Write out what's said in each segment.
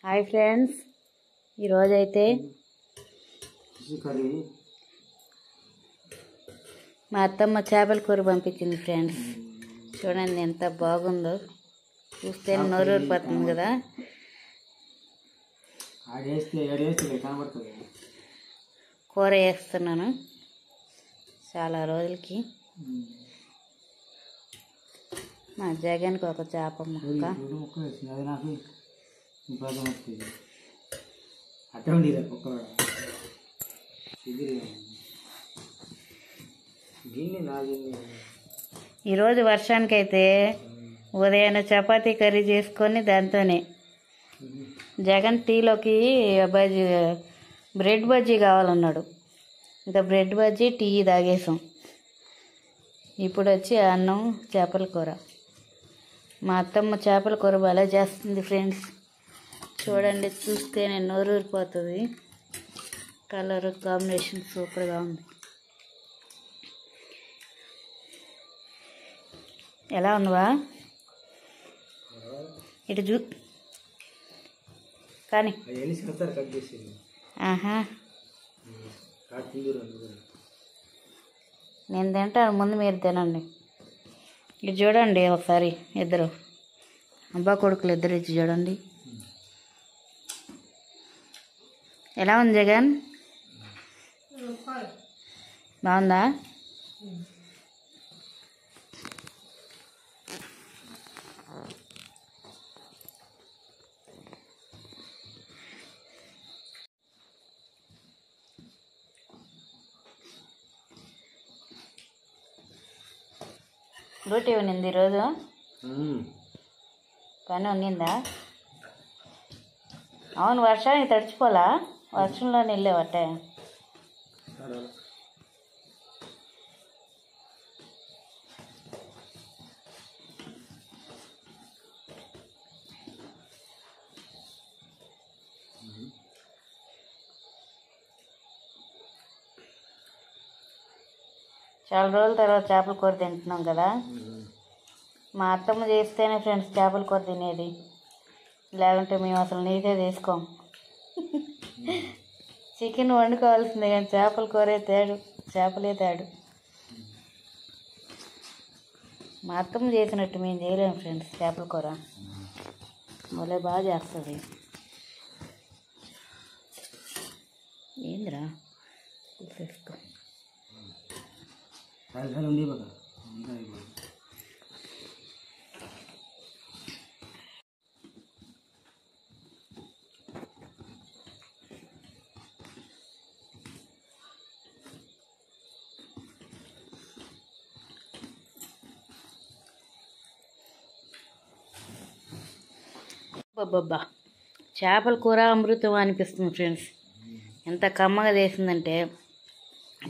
Hi friends, ఈరోజైతే మా అత్తమ్మ చేపల కూర పంపించింది ఫ్రెండ్స్. చూడండి ఎంత బాగుందో, చూస్తే నోరూరిపోతుంది కదా. కూర వేస్తున్నాను చాలా రోజులకి. మా జగన్కి ఒక చేప ముక్క, ఈరోజు వర్షానికైతే ఉదయాన్నే చపాతీ కర్రీ చేసుకొని దాంతోనే జగన్ టీలోకి బ్రెడ్ బజ్జీ కావాలన్నాడు. ఇంకా బ్రెడ్ బజ్జీ టీ తాగేసాం. ఇప్పుడు వచ్చి అన్నం చేపల కూర. మా అత్తమ్మ చేపల కూర భలే చేస్తుంది ఫ్రెండ్స్. చూడండి, చూస్తే నేను నోరూరిపోతుంది. కలర్ కాంబినేషన్ సూపర్గా ఉంది. ఎలా ఉందివా? ఇటు చూ కానీ ఆహా, నేను తింటాను, ముందు మీరు తినండి. ఇది చూడండి ఒకసారి, ఇద్దరు అబ్బా కొడుకులు ఇద్దరు ఇచ్చి చూడండి ఎలా ఉంది జగన్. బాగుందా? డ్యూటీ ఉన్నింది ఈరోజు, పని ఉన్నిందా? అవును, వర్షానికి తడిచిపోలా? వర్షంలోనే వెళ్ళేవట్టే. చాలా రోజుల తర్వాత చేపల కూర తింటున్నాం కదా. మా అత్తమ్మ చేస్తేనే ఫ్రెండ్స్ చేపల కూర తినేది, లేకుంటే మేము అసలు నీటే తీసుకోం. చికెన్ వండుకోవాల్సిందే కానీ చేపల కూరే తేడు, చేపలే తేడు. మా అత్తమ్మ చేసినట్టు మేము చేయలేము ఫ్రెండ్స్. చేపల కూర భలే బాగా చేస్తుంది. ఏందిరా తీసుకో. అబ్బబ్బా, చేపల కూర అమృతం అనిపిస్తుంది ఫ్రెండ్స్. ఎంత కమ్మగా చేసిందంటే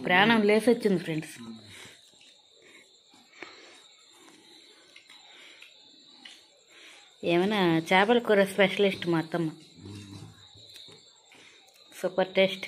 ప్రాణం లేసొచ్చింది ఫ్రెండ్స్. ఏమైనా చేపల కూర స్పెషలిస్ట్ మా అత్తమ్మ. Super taste.